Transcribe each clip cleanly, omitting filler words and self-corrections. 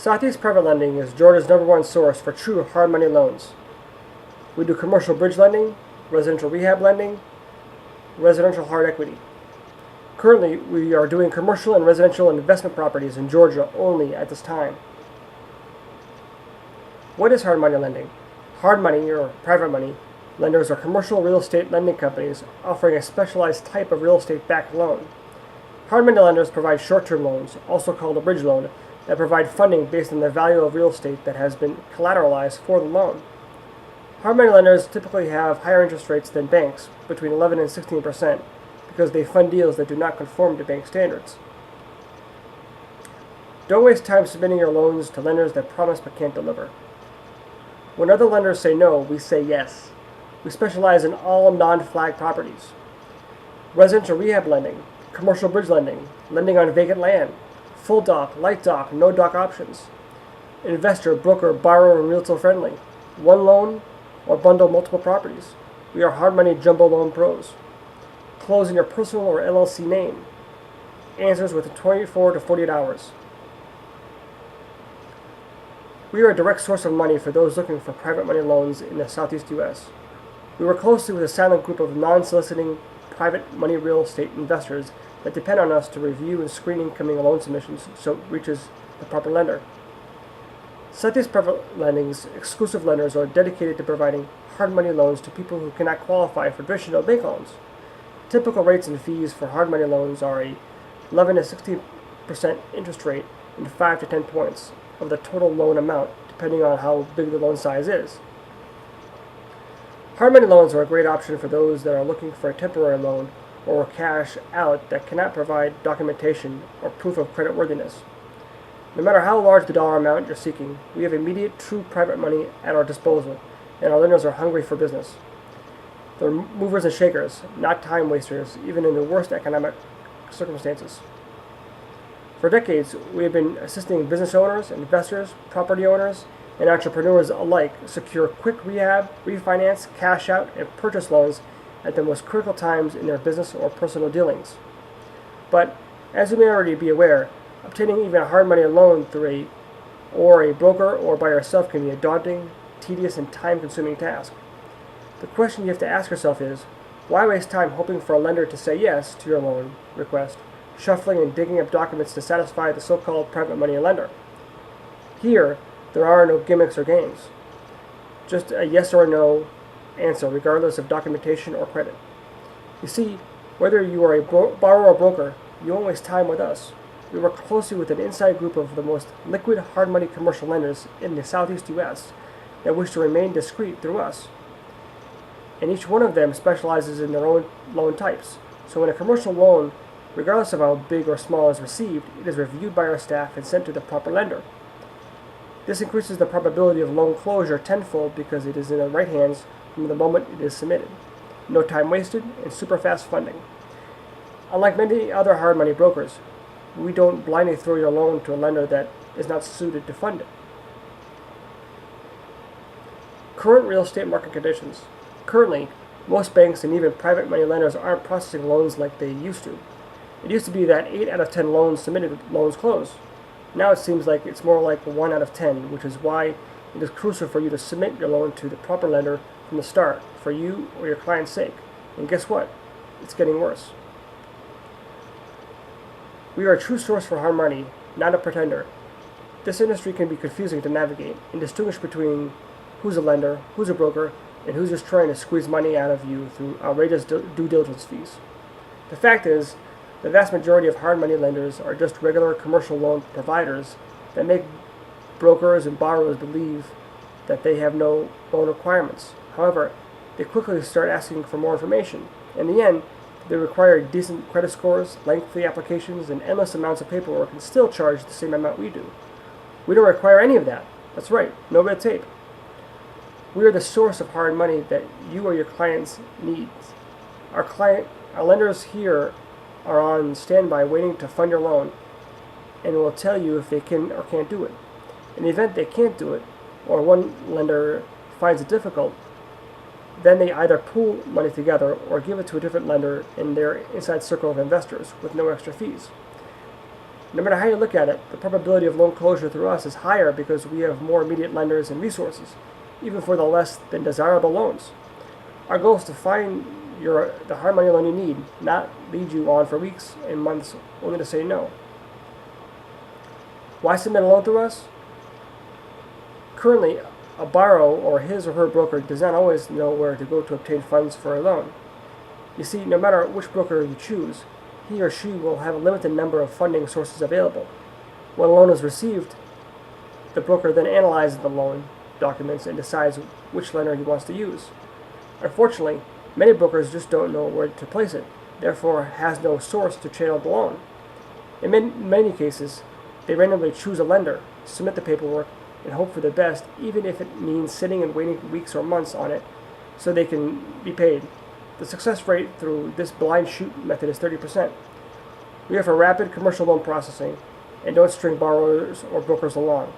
Southeast Private Lending is Georgia's #1 source for true hard money loans. We do commercial bridge lending, residential rehab lending, residential hard equity. Currently, we are doing commercial and residential investment properties in Georgia only at this time. What is hard money lending? Hard money, or private money, lenders are commercial real estate lending companies offering a specialized type of real estate-backed loan. Hard money lenders provide short-term loans, also called a bridge loan, that provide funding based on the value of real estate that has been collateralized for the loan. Hard money lenders typically have higher interest rates than banks, between 11 and 16%, because they fund deals that do not conform to bank standards. Don't waste time submitting your loans to lenders that promise but can't deliver. When other lenders say no, we say yes. We specialize in all non-flag properties. Residential rehab lending, commercial bridge lending, lending on vacant land, full doc, light doc, no doc options. Investor, broker, borrower, and realtor friendly. One loan or bundle multiple properties. We are hard money jumbo loan pros. Close in your personal or LLC name. Answers within 24 to 48 hours. We are a direct source of money for those looking for private money loans in the Southeast U.S. We work closely with a silent group of non-soliciting private money real estate investors that depend on us to review and screen incoming loan submissions so it reaches the proper lender. Southeast Private Lending's exclusive lenders are dedicated to providing hard money loans to people who cannot qualify for traditional bank loans. Typical rates and fees for hard money loans are a 11 to 16% interest rate and 5 to 10 points of the total loan amount, depending on how big the loan size is. Hard money loans are a great option for those that are looking for a temporary loan or cash out that cannot provide documentation or proof of creditworthiness. No matter how large the dollar amount you're seeking, we have immediate, true private money at our disposal, and our lenders are hungry for business. They're movers and shakers, not time wasters, even in the worst economic circumstances. For decades, we have been assisting business owners, investors, property owners, and entrepreneurs alike secure quick rehab, refinance, cash out, and purchase loans at the most critical times in their business or personal dealings. But, as you may already be aware, obtaining even a hard money loan through a broker or by yourself can be a daunting, tedious, and time-consuming task. The question you have to ask yourself is, why waste time hoping for a lender to say yes to your loan request, shuffling and digging up documents to satisfy the so-called private money lender? Here, there are no gimmicks or games. Just a yes or no answer, regardless of documentation or credit. You see, whether you are a borrower or broker, you won't waste time with us. We work closely with an inside group of the most liquid hard money commercial lenders in the Southeast U.S. that wish to remain discreet through us. And each one of them specializes in their own loan types. So when a commercial loan, regardless of how big or small, is received, it is reviewed by our staff and sent to the proper lender. This increases the probability of loan closure tenfold because it is in the right hands from the moment it is submitted. No time wasted and super fast funding. Unlike many other hard money brokers, we don't blindly throw your loan to a lender that is not suited to fund it. Current real estate market conditions. Currently, most banks and even private money lenders aren't processing loans like they used to. It used to be that 8 out of 10 loans submitted loans close. Now it seems like it's more like 1 out of 10, which is why it is crucial for you to submit your loan to the proper lender from the start, for you or your client's sake. And guess what? It's getting worse. We are a true source for hard money, not a pretender. This industry can be confusing to navigate and distinguish between who's a lender, who's a broker, and who's just trying to squeeze money out of you through outrageous due diligence fees. The fact is, the vast majority of hard money lenders are just regular commercial loan providers that make brokers and borrowers believe that they have no loan requirements. However, they quickly start asking for more information. In the end, they require decent credit scores, lengthy applications, and endless amounts of paperwork and still charge the same amount we do. We don't require any of that. That's right, no red tape. We are the source of hard money that you or your clients need. Our lenders here are on standby waiting to fund your loan and will tell you if they can or can't do it. In the event they can't do it, or one lender finds it difficult, then they either pool money together or give it to a different lender in their inside circle of investors with no extra fees. No matter how you look at it, the probability of loan closure through us is higher because we have more immediate lenders and resources, even for the less than desirable loans. Our goal is to find the hard money loan you need, not lead you on for weeks and months only to say no. Why submit a loan through us? Currently, a borrower or his or her broker does not always know where to go to obtain funds for a loan. You see, no matter which broker you choose, he or she will have a limited number of funding sources available. When a loan is received, the broker then analyzes the loan documents and decides which lender he wants to use. Unfortunately, many brokers just don't know where to place it, therefore has no source to channel the loan. In many cases, they randomly choose a lender, submit the paperwork, and hope for the best, even if it means sitting and waiting weeks or months on it so they can be paid. The success rate through this blind shoot method is 30%. We offer rapid commercial loan processing and don't string borrowers or brokers along.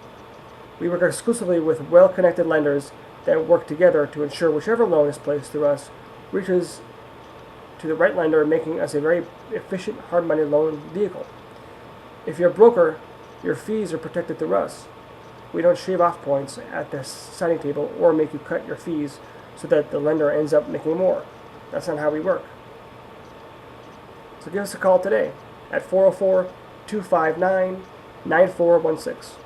We work exclusively with well-connected lenders that work together to ensure whichever loan is placed through us reaches to the right lender, making us a very efficient hard money loan vehicle. If you're a broker, your fees are protected through us. We don't shave off points at the signing table or make you cut your fees so that the lender ends up making more. That's not how we work. So give us a call today at 404-259-9416.